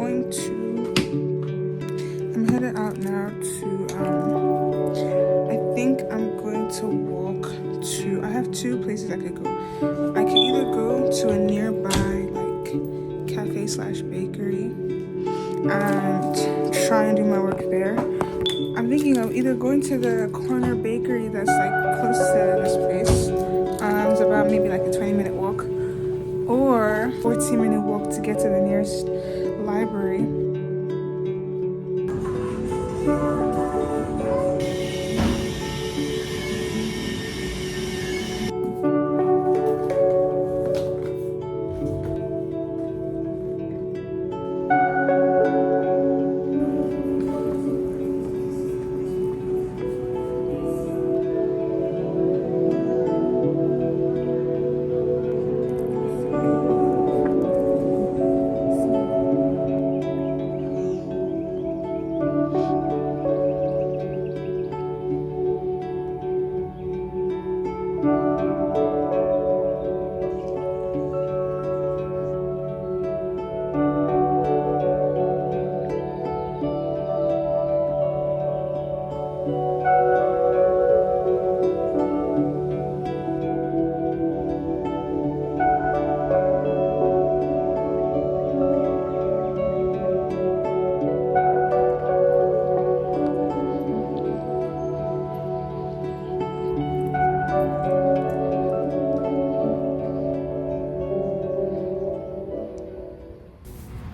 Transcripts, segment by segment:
I'm headed out now to, I think I'm going to walk to, I have two places I could go. I could either go to a nearby, like, cafe slash bakery and try and do my work there. I'm thinking of either going to the corner bakery that's, like, close to this place. It's about maybe, like, a 20-minute walk, or 14-minute walk to get to the nearest library.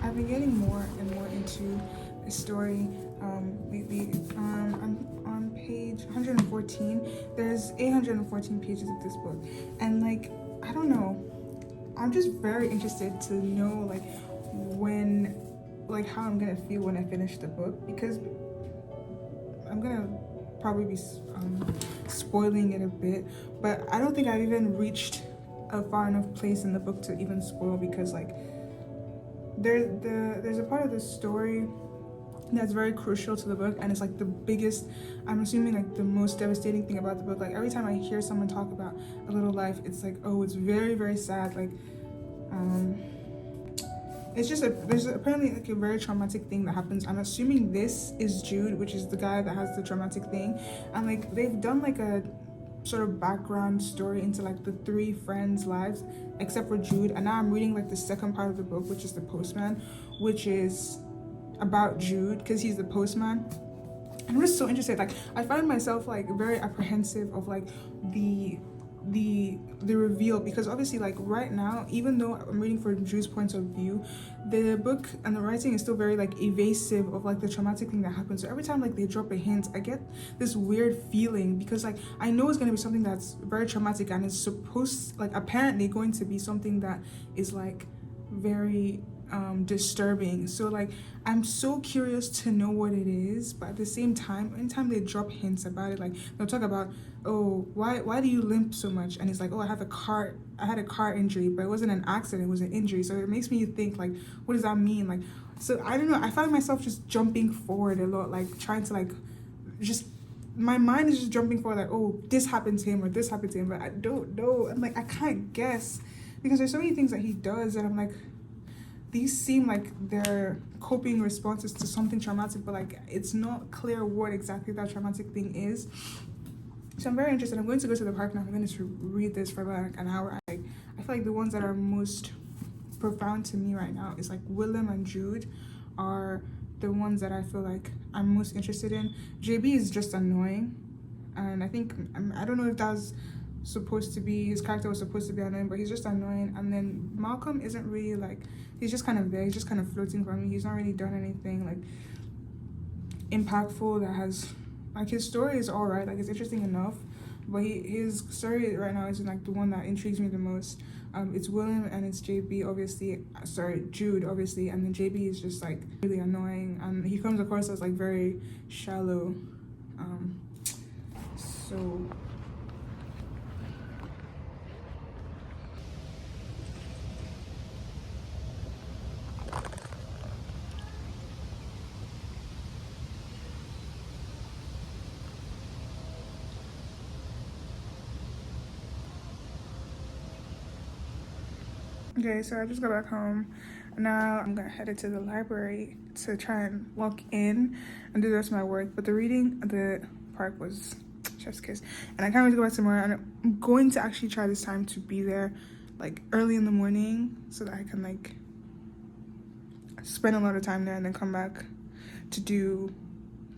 I've been getting more and more into the story lately. I'm on page 114. There's 814 pages of this book, and like, I don't know. I'm just very interested to know like when, like how I'm gonna feel when I finish the book, because I'm gonna probably be spoiling it a bit, but I don't think I've even reached a far enough place in the book to even spoil, because like there's a part of the story that's very crucial to the book, and it's like the biggest, I'm assuming like the most devastating thing about the book. Like every time I hear someone talk about A Little Life, it's like, oh, it's very, very sad. Like it's just there's apparently like a very traumatic thing that happens. I'm assuming this is Jude, which is the guy that has the traumatic thing, and like they've done like a sort of background story into like the three friends' lives except for Jude. And now I'm reading like the second part of the book, which is The Postman, which is about Jude because he's the postman. And I'm just so interested. Like I find myself like very apprehensive of like the reveal, because obviously like right now, even though I'm reading from Drew's point of view, the book and the writing is still very like evasive of like the traumatic thing that happens. So every time like they drop a hint, I get this weird feeling, because like I know it's going to be something that's very traumatic, and it's supposed, like apparently going to be something that is like very disturbing. So like I'm so curious to know what it is, but at the same time, anytime they drop hints about it, like they'll talk about, oh, why do you limp so much, and it's like, oh, I had a car injury, but it wasn't an accident, it was an injury. So it makes me think like, what does that mean? Like, so I don't know, I find myself just jumping forward a lot, like trying to like just, my mind is just jumping forward, like, oh, this happened to him or this happened to him, but I don't know. I'm like, I can't guess, because there's so many things that he does that I'm like, these seem like they're coping responses to something traumatic, but like it's not clear what exactly that traumatic thing is. So I'm very interested. I'm going to go to the park now. I'm going to read this for about like an hour. I feel like the ones that are most profound to me right now is like Willem and Jude are the ones that I feel like I'm most interested in. JB is just annoying, and I think I don't know if that was supposed to be, his character was supposed to be annoying, but he's just annoying. And then Malcolm isn't really like, he's just kind of there, he's just kind of floating for me. He's not really done anything like impactful that has, like, his story is all right, like it's interesting enough, but his story right now isn't like the one that intrigues me the most. It's William and it's JB, obviously, Jude, obviously, and then JB is just like really annoying, and he comes across as like very shallow. So Okay, so I just got back home. Now I'm gonna head into the library to try and walk in and do the rest of my work. But the reading at the park was chef's kiss, and I can't wait to go back tomorrow. And I'm going to actually try this time to be there like early in the morning so that I can like spend a lot of time there and then come back to do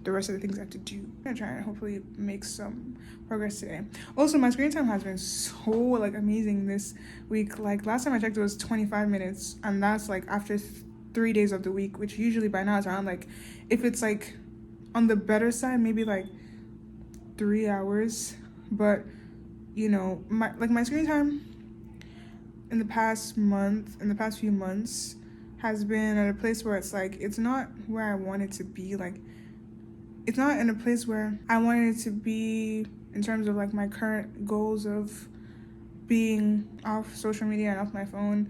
the rest of the things I have to do. I'm gonna try and hopefully make some progress today. Also, my screen time has been so like amazing this week. Like last time I checked, it was 25 minutes, and that's like after 3 days of the week, which usually by now is around like, if it's like on the better side, maybe like 3 hours. But you know, my screen time in the past few months has been at a place where it's like it's not where I want it to be. Like it's not in a place where I wanted it to be in terms of like my current goals of being off social media and off my phone,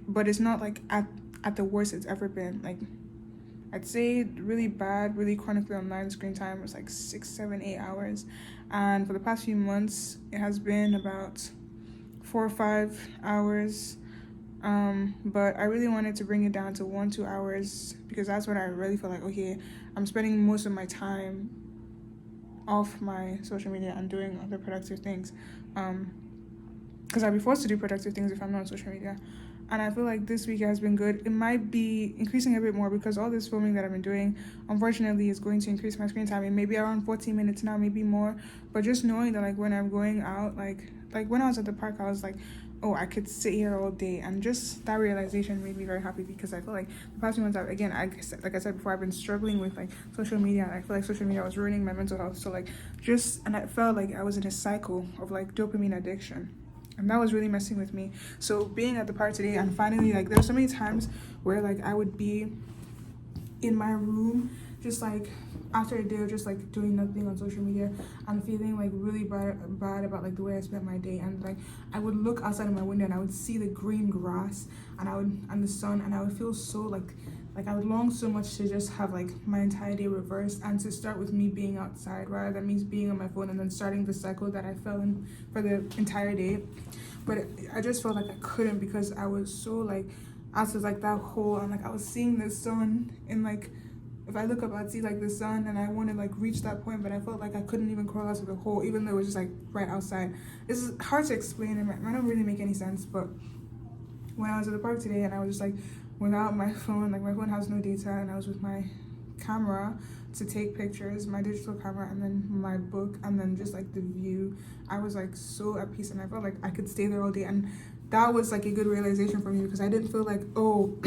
but it's not like at the worst it's ever been. Like I'd say really bad, really chronically online screen time was like 6, 7, 8 hours, and for the past few months it has been about 4 or 5 hours. But I really wanted to bring it down to 1, 2 hours because that's when I really feel like, okay, I'm spending most of my time off my social media and doing other productive things. Because I'd be forced to do productive things if I'm not on social media. And I feel like this week has been good. It might be increasing a bit more because all this filming that I've been doing, unfortunately, is going to increase my screen time. It may be around 14 minutes now, maybe more. But just knowing that, like, when I'm going out, like when I was at the park, I was like, oh, I could sit here all day. And just that realization made me very happy because I feel like the past few months, like I said before, I've been struggling with like social media, and I feel like social media was ruining my mental health. So like and I felt like I was in a cycle of like dopamine addiction, and that was really messing with me. So being at the park today and finally, like, there's so many times where like I would be in my room just like after a day of just like doing nothing on social media and feeling like really bad about like the way I spent my day, and like I would look outside of my window and I would see the green grass and the sun, and I would feel so like I would long so much to just have like my entire day reversed and to start with me being outside rather than me being on my phone and then starting the cycle that I fell in for the entire day. But I just felt like I couldn't because I was so like out of like that hole, and like I was seeing the sun in like, if I look up, I'd see like the sun, and I want to like reach that point, but I felt like I couldn't even crawl out of the hole, even though it was just like right outside. This is hard to explain. It might not really make any sense, but when I was at the park today and I was just like without my phone, like my phone has no data, and I was with my camera to take pictures, my digital camera, and then my book, and then just like the view, I was like so at peace, and I felt like I could stay there all day. And that was like a good realization for me because I didn't feel like, oh,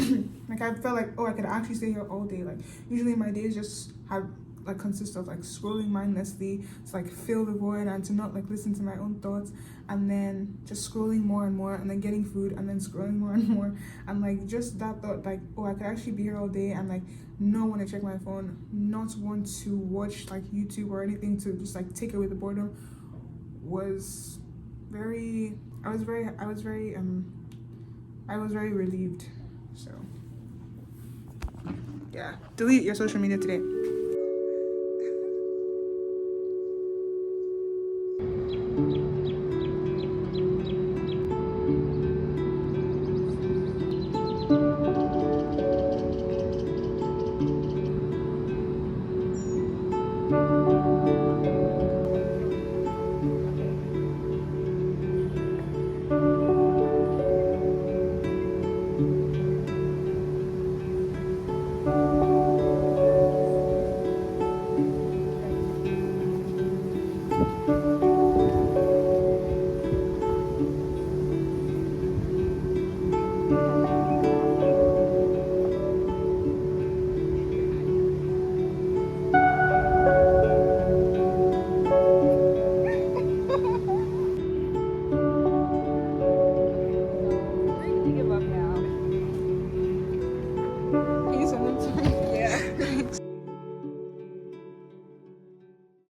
like I felt like, oh, I could actually stay here all day. Like usually my days just have like consist of like scrolling mindlessly to like fill the void and to not like listen to my own thoughts, and then just scrolling more and more, and then getting food, and then scrolling more and more, and like just that thought like, oh, I could actually be here all day and like not want to check my phone, not want to watch like YouTube or anything to just like take away the boredom was very I was very relieved. So yeah, delete your social media today.